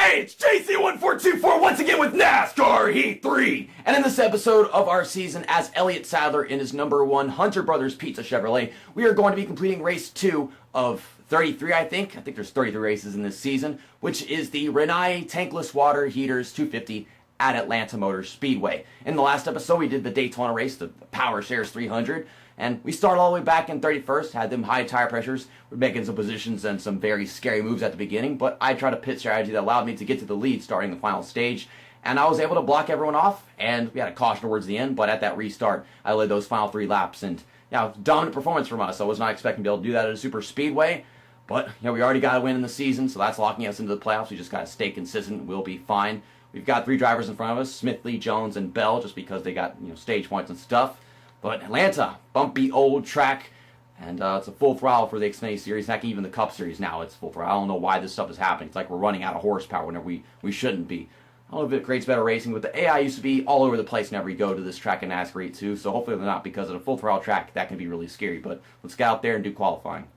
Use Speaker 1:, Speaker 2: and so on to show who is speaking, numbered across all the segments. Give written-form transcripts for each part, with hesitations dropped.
Speaker 1: Hey, it's JC1424 once again with NASCAR Heat 3. And in this episode of our season, as Elliott Sadler in his #1 Hunter Brothers Pizza Chevrolet, we are going to be completing race 2 of 33, I think. I think there's 33 races in this season, which is the Renai Tankless Water Heaters 250 at Atlanta Motor Speedway. In the last episode, we did the Daytona race, the Power Shares 300, and we started all the way back in 31st, had them high tire pressures, we're making some positions and some very scary moves at the beginning, but I tried a pit strategy that allowed me to get to the lead starting the final stage, and I was able to block everyone off, and we had a caution towards the end, but at that restart, I led those final 3 laps, and yeah, dominant performance from us. I was not expecting to be able to do that at a super speedway, but we already got a win in the season, so that's locking us into the playoffs. We just got to stay consistent, we'll be fine. We've got 3 drivers in front of us, Smith, Lee, Jones, and Bell, just because they got stage points and stuff. But Atlanta, bumpy old track, and it's a full throttle for the Xfinity Series, heck, even the Cup Series now, it's full throttle. I don't know why this stuff is happening. It's like we're running out of horsepower whenever we shouldn't be. I don't know if it creates better racing, but the AI used to be all over the place whenever you go to this track in NASCAR Heat 2, so hopefully they're not, because at a full throttle track, that can be really scary. But let's get out there and do qualifying.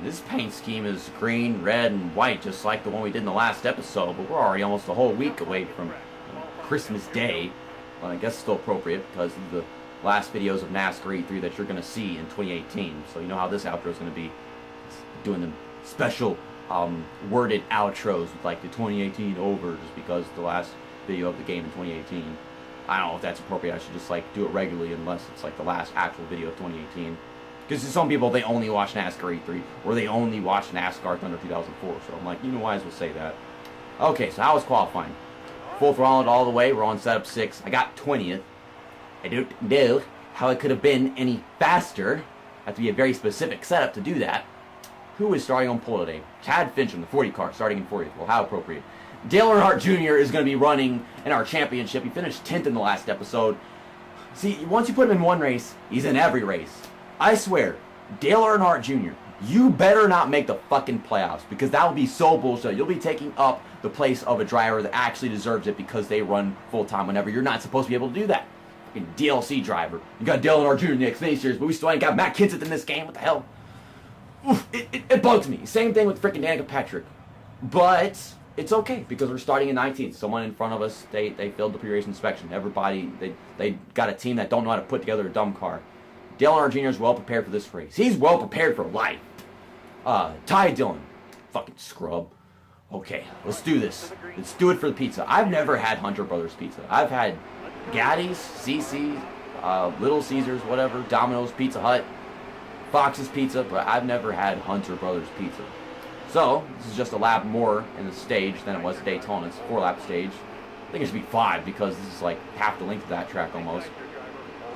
Speaker 1: This paint scheme is green, red, and white, just like the one we did in the last episode, but we're already almost a whole week away from Christmas Day. Well, I guess it's still appropriate, because of the last videos of NASCAR Heat 3 that you're going to see in 2018. So you know how this outro is going to be. It's doing them special worded outros with like the 2018 over, just because the last video of the game in 2018. I don't know if that's appropriate. I should just like do it regularly, unless it's like the last actual video of 2018. Because to some people, they only watch NASCAR E3, or they only watch NASCAR Thunder 2004. So I'm like, might as well say that. Okay, so how was qualifying? Full throttle all the way. We're on setup 6. I got 20th. I don't know how it could have been any faster. Have to be a very specific setup to do that. Who is starting on pole today? Chad Fincham, the 40 car, starting in 40th. Well, how appropriate. Dale Earnhardt Jr. is going to be running in our championship. He finished 10th in the last episode. See, once you put him in one race, he's in every race. I swear, Dale Earnhardt Jr., you better not make the fucking playoffs, because that will be so bullshit. You'll be taking up the place of a driver that actually deserves it because they run full-time whenever you're not supposed to be able to do that. Fucking DLC driver. You got Dale Earnhardt Jr. in the Xfinity Series, but we still ain't got Matt Kenseth in this game. What the hell? Oof, it bugs me. Same thing with freaking Danica Patrick. But it's okay, because we're starting in 19th. Someone in front of us, they failed the pre-race inspection. Everybody, they got a team that don't know how to put together a dumb car. Dale Earnhardt Jr. is well prepared for this race. He's well prepared for life. Ty Dillon. Fucking scrub. Okay, let's do this. Let's do it for the pizza. I've never had Hunter Brothers Pizza. I've had Gaddy's, CC's, Little Caesars, whatever, Domino's, Pizza Hut, Fox's Pizza, but I've never had Hunter Brothers Pizza. So, this is just a lap more in the stage than it was at Daytona. It's a 4-lap stage. I think it should be 5, because this is like half the length of that track almost.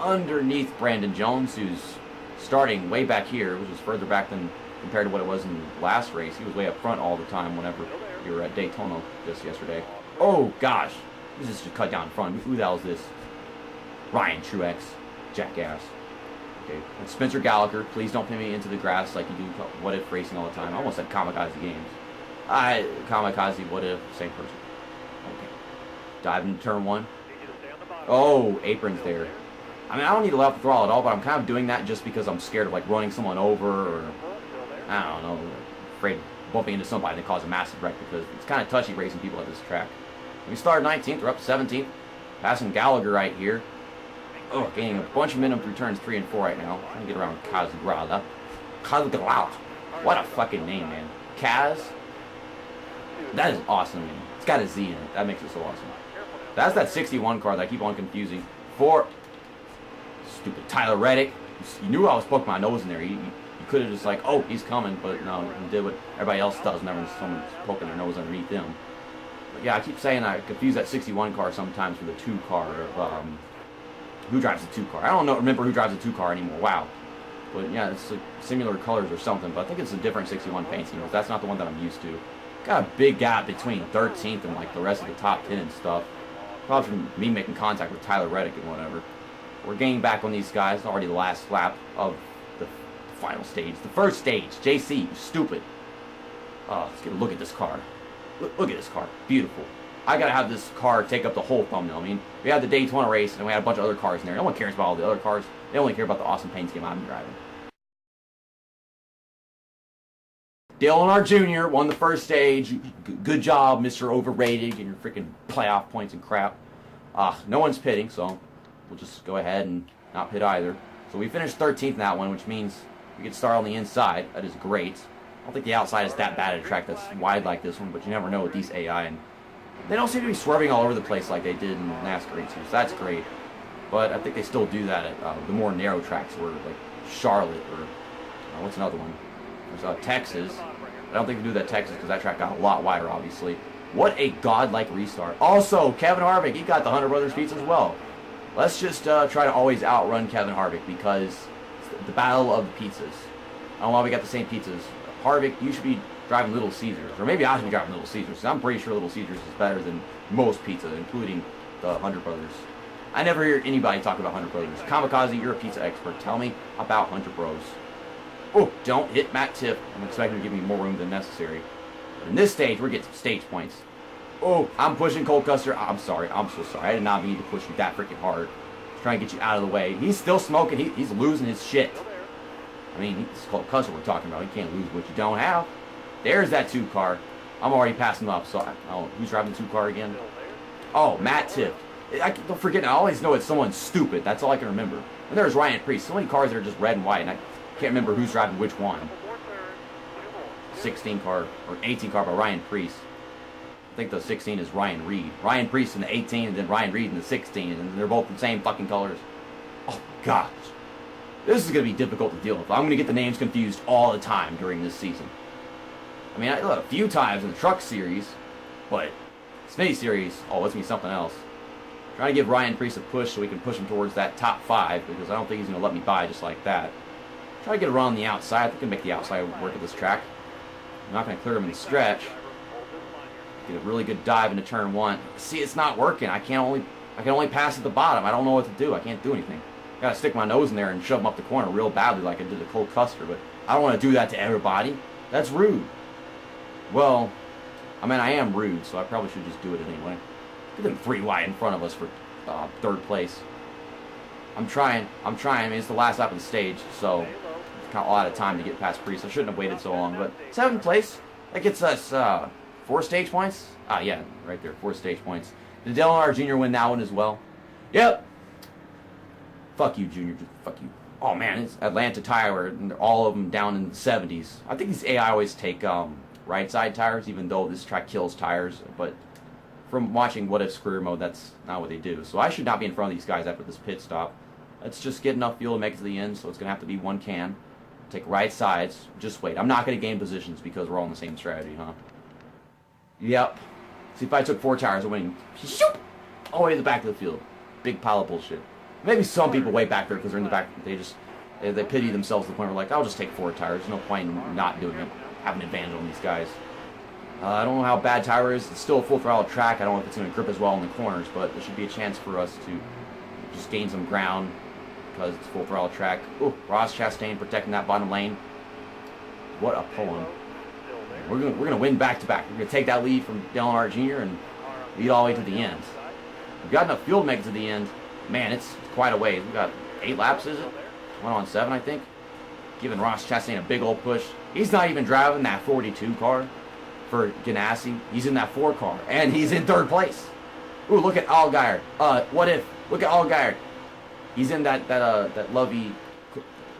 Speaker 1: Underneath Brandon Jones, who's starting way back here, which is further back than compared to what it was in the last race. He was way up front all the time whenever we were at Daytona just yesterday. Oh gosh, this is just cut down front. Who the hell is this? Ryan Truex, jackass. Okay, and Spencer Gallagher, please don't pin me into the grass like you do What If Racing all the time. I almost said Kamikaze Games. Kamikaze What If, same person. Okay, dive into turn 1. Oh, apron's there. I mean, I don't need to let off the throttle at all, but I'm kind of doing that just because I'm scared of like running someone over, or I don't know, afraid of bumping into somebody that cause a massive wreck, because it's kind of touchy racing people at this track. We started 19th, we're up to 17th, passing Gallagher right here. Oh, gaining a bunch of minimum through turns 3 and 4 right now. Trying to get around Kazugrala. Kazugrala. What a fucking name, man. Kaz. That is awesome, man. It's got a Z in it. That makes it so awesome. That's that 61 car that I keep on confusing for stupid Tyler Reddick. You knew I was poking my nose in there. You could have just like, oh, he's coming, but no, he did what everybody else does whenever someone's poking their nose underneath them. But yeah, I keep saying I confuse that 61 car sometimes with a 2 car of, who drives the 2 car? I don't remember who drives the 2 car anymore. Wow. But yeah, it's like similar colors or something, but I think it's a different 61 paint scheme. That's not the one that I'm used to. Got a big gap between 13th and like the rest of the top 10 and stuff. Probably from me making contact with Tyler Reddick and whatever. We're gaining back on these guys. Already the last lap of the final stage. The first stage. JC, you stupid. Oh, let's get a look at this car. Look at this car. Beautiful. I gotta have this car take up the whole thumbnail. I mean, we had the Daytona race and we had a bunch of other cars in there. No one cares about all the other cars. They only care about the awesome paint scheme I'm driving. Dale Earnhardt Jr. won the first stage. Good job, Mr. Overrated, and your freaking playoff points and crap. No one's pitting, so we'll just go ahead and not pit either. So we finished 13th in that one, which means we can start on the inside. That is great. I don't think the outside is that bad at a track that's wide like this one, but you never know with these AI. And they don't seem to be swerving all over the place like they did in NASCAR, so that's great. But I think they still do that at the more narrow tracks, where like Charlotte or what's another one? There's Texas. I don't think they do that at Texas because that track got a lot wider, obviously. What a godlike restart. Also, Kevin Harvick, he got the Hunter Brothers pizza as well. Let's just try to always outrun Kevin Harvick because it's the battle of the pizzas. I don't know why we got the same pizzas. Harvick, you should be driving Little Caesars. Or maybe I should be driving Little Caesars, because I'm pretty sure Little Caesars is better than most pizza, including the Hunter Brothers. I never hear anybody talk about Hunter Brothers. Kamikaze, you're a pizza expert. Tell me about Hunter Bros. Oh, don't hit Matt Tiff. I'm expecting to give me more room than necessary. But in this stage, we're getting some stage points. Oh, I'm pushing Cole Custer. I'm sorry. I'm so sorry. I did not mean to push you that freaking hard. Just trying to get you out of the way. He's still smoking. He's losing his shit. I mean, it's Cole Custer we're talking about. You can't lose what you don't have. There's that 2 car. I'm already passing up. So, who's driving the 2 car again? Oh, Matt Tiff. Don't forget, I always know it's someone stupid. That's all I can remember. And there's Ryan Priest. So many cars that are just red and white, and I can't remember who's driving which one. 16 car, or 18 car by Ryan Priest. I think the 16 is Ryan Reed. Ryan Priest in the 18, and then Ryan Reed in the 16, and they're both the same fucking colors. Oh, gosh. This is going to be difficult to deal with. I'm going to get the names confused all the time during this season. I mean, I did it a few times in the Truck Series, but Smitty Series, oh, it's going to be something else. Trying to give Ryan Priest a push so we can push him towards that top 5, because I don't think he's going to let me by just like that. Try to get around the outside. I think I can make the outside work at this track. I'm not going to clear him in the stretch. Get a really good dive into turn 1. See, it's not working. I can only pass at the bottom. I don't know what to do. I can't do anything. I got to stick my nose in there and shove him up the corner real badly like I did to Cole Custer, but I don't want to do that to everybody. That's rude. Well, I mean, I am rude, so I probably should just do it anyway. Get them 3 wide in front of us for 3rd place. I'm trying. I mean, it's the last lap of the stage, so it's got a lot of time to get past Priest. I shouldn't have waited so long, but 7th place. That gets us 4 stage points. Yeah, right there, 4 stage points. Did Dale Earnhardt Jr. win that one as well? Yep. Fuck you, Junior. Fuck you. Oh, man, it's Atlanta tire, and all of them down in the 70s. I think these AI always take right side tires, even though this track kills tires, but from watching What If's career mode, that's not what they do. So I should not be in front of these guys after this pit stop. Let's just get enough fuel to make it to the end, so it's going to have to be 1 can. Take right sides. Just wait. I'm not going to gain positions because we're all in the same strategy, huh? Yep. See, if I took 4 tires, I'm winning. Shoop! All the way to the back of the field. Big pile of bullshit. Maybe some people way back there because they're in the back. They pity themselves to the point where, like, I'll just take 4 tires. There's no point in not doing it. Have an advantage on these guys. I don't know how bad tire is. It's still a full throttle track. I don't know if it's going to grip as well in the corners, but there should be a chance for us to just gain some ground because it's full throttle track. Ooh, Ross Chastain protecting that bottom lane. What a poem. We're gonna win back to back. We're gonna take that lead from Dale Earnhardt Jr. and lead all the way to the end. We've got enough fuel to make it to the end. Man, it's quite a ways. We've got 8 laps, is it? 1 on 7, I think. Giving Ross Chastain a big old push. He's not even driving that 42 car for Ganassi. He's in that 4 car, and he's in 3rd place. Ooh, look at Allgaier. What if? Look at Allgaier. He's in that lovely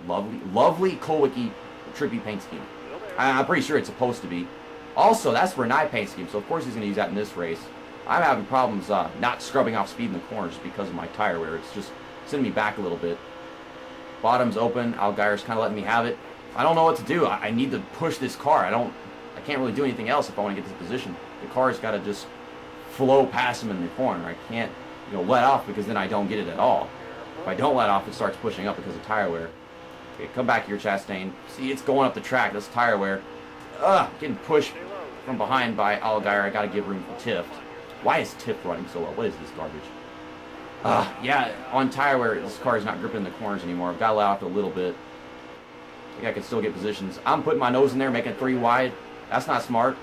Speaker 1: Kulwicki trippy paint scheme. I'm pretty sure it's supposed to be. Also, that's for an eye paint scheme, so of course he's going to use that in this race. I'm having problems not scrubbing off speed in the corners because of my tire wear. It's just sending me back a little bit. Bottom's open. Allgaier's kind of letting me have it. I don't know what to do. I need to push this car. I can't really do anything else if I want to get this position. The car's got to just flow past him in the corner. I can't, let off because then I don't get it at all. If I don't let off, it starts pushing up because of tire wear. Okay, come back here, Chastain. See, it's going up the track. That's tire wear. Getting pushed from behind by Allgaier. I got to give room for Tiff. Why is Tiff running so well? What is this garbage? Yeah, on tire wear, this car is not gripping the corners anymore. I've got to let off a little bit. I think I can still get positions. I'm putting my nose in there, making it 3 wide. That's not smart.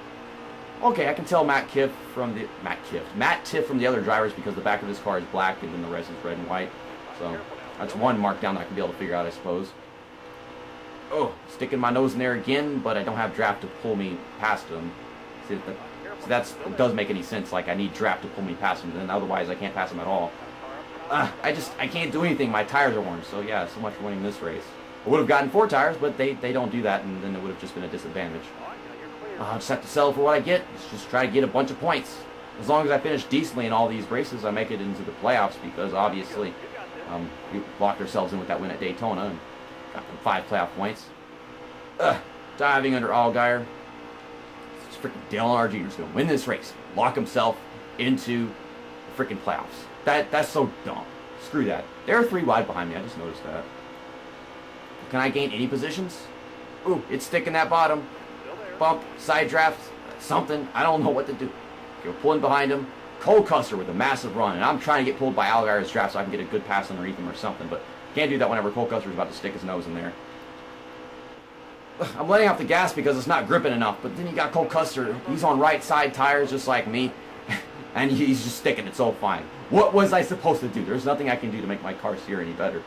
Speaker 1: Okay, I can tell Matt Tiff from the other drivers because the back of this car is black and then the rest is red and white. So that's one markdown that I can be able to figure out, I suppose. Oh, sticking my nose in there again, but I don't have draft to pull me past him. See, it does make any sense. Like, I need draft to pull me past him, and otherwise I can't pass him at all. I can't do anything. My tires are worn, so yeah, so much for winning this race. I would have gotten 4 tires, but they don't do that, and then it would have just been a disadvantage. I'll just have to settle for what I get. Just try to get a bunch of points. As long as I finish decently in all these races, I make it into the playoffs, because obviously we locked ourselves in with that win at Daytona and got 5 playoff points. Diving under Allgaier. Freaking Dale Earnhardt Jr. is going to win this race. Lock himself into the freaking playoffs. That's so dumb. Screw that. There are 3 wide behind me. I just noticed that. Can I gain any positions? Ooh, it's sticking that bottom. Bump, side draft, something. I don't know what to do. Okay, we're pulling behind him. Cole Custer with a massive run, and I'm trying to get pulled by Allgaier's draft so I can get a good pass underneath him or something, but can't do that whenever Cole Custer's about to stick his nose in there. I'm letting off the gas because it's not gripping enough, but then you got Cole Custer. He's on right side tires just like me, and he's just sticking it so fine. What was I supposed to do? There's nothing I can do to make my car steer any better.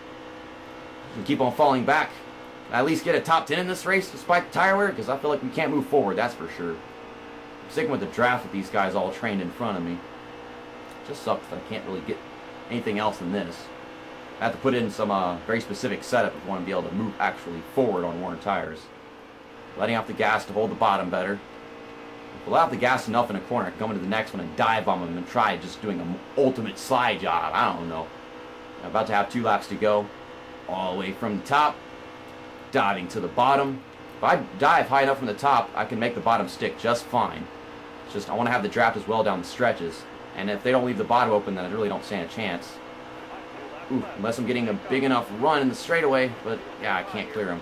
Speaker 1: Keep on falling back. At least get a top 10 in this race despite the tire wear, because I feel like we can't move forward, that's for sure. I'm sticking with the draft with these guys all trained in front of me. It just sucks that I can't really get anything else in this. I have to put in some very specific setup if I want to be able to move actually forward on worn tires. Letting off the gas to hold the bottom better. If I let off the gas enough in a corner, I can come into the next one and dive on them and try just doing an ultimate slide job. I don't know. I'm about to have 2 laps to go. All the way from the top, diving to the bottom. If I dive high enough from the top, I can make the bottom stick just fine. It's just I want to have the draft as well down the stretches, and if they don't leave the bottom open, then I really don't stand a chance. Ooh, unless I'm getting a big enough run in the straightaway, but yeah, I can't clear them.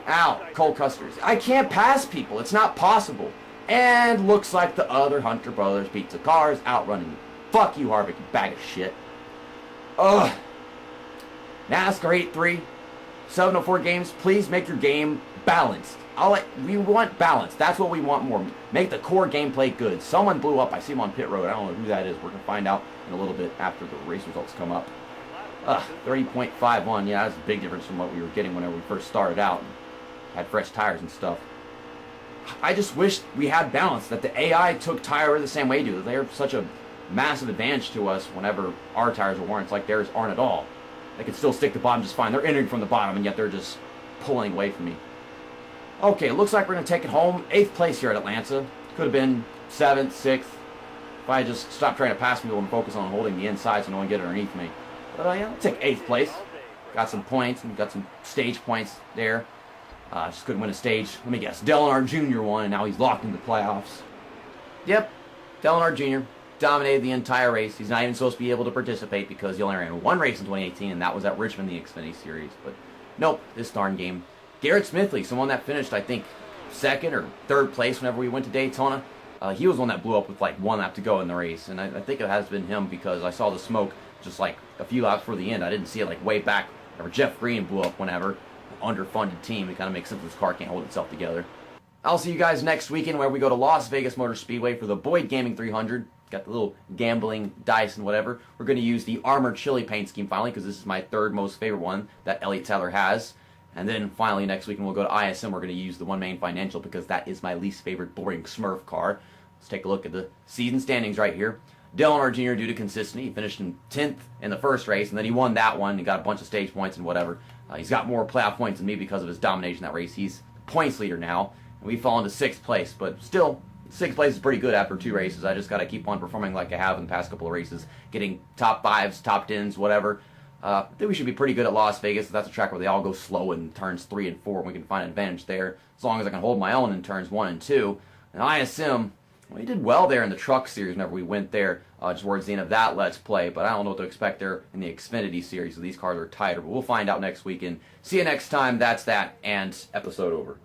Speaker 1: Ow, Cole Custer's. I can't pass people. It's not possible. And looks like the other Hunter Brothers Pizza car is outrunning me. Fuck you, Harvick, you bag of shit. Ugh. NASCAR 8-3, 704 games, please make your game balanced. We want balance. That's what we want more. Make the core gameplay good. Someone blew up. I see him on pit road. I don't know who that is. We're going to find out in a little bit after the race results come up. 30.51. Yeah, that's a big difference from what we were getting whenever we first started out. Had fresh tires and stuff. I just wish we had balance, that the AI took tire the same way do. They're such a massive advantage to us whenever our tires are worn. It's like theirs aren't at all. They can still stick the bottom just fine. They're entering from the bottom, and yet they're just pulling away from me. Okay, looks like we're going to take it home. 8th place here at Atlanta. Could have been 7th, 6th. If I just stopped trying to pass people and focus on holding the inside so no one can get underneath me. But yeah, I'll take 8th place. Got some points, and got some stage points there. Just couldn't win a stage. Let me guess. Dale Earnhardt Jr. won, and now he's locked in the playoffs. Yep, Dale Earnhardt Jr. dominated the entire race. He's not even supposed to be able to participate because he only ran 1 race in 2018, and that was at Richmond, the Xfinity Series. But nope, this darn game. Garrett Smithley, someone that finished, I think, 2nd or 3rd place whenever we went to Daytona. He was one that blew up with like 1 lap to go in the race, and I think it has been him because I saw the smoke just like a few laps before the end. I didn't see it like way back whenever Jeff Green blew up whenever. Underfunded team. It kind of makes sense this car can't hold itself together. I'll see you guys next weekend where we go to Las Vegas Motor Speedway for the Boyd Gaming 300. Got the little gambling dice and whatever. We're going to use the Armored Chili paint scheme finally because this is my 3rd most favorite one that Elliott Sadler has. And then finally next weekend we'll go to ISM. We're going to use the One Main Financial because that is my least favorite boring Smurf car. Let's take a look at the season standings right here. Dale Earnhardt Jr. due to consistency, he finished in 10th in the first race, and then he won that one. He got a bunch of stage points and whatever. He's got more playoff points than me because of his domination in that race. He's the points leader now, and we fall into 6th place. But still, 6th place is pretty good after 2 races. I just got to keep on performing like I have in the past couple of races, getting top 5s, top 10s, whatever. I think we should be pretty good at Las Vegas. That's a track where they all go slow in turns 3 and 4, and we can find an advantage there as long as I can hold my own in turns 1 and 2. And ISM, well, he did well there in the Truck Series whenever we went there towards the end of that Let's Play, but I don't know what to expect there in the Xfinity Series, so these cars are tighter. But we'll find out next weekend. See you next time. That's that, and episode over.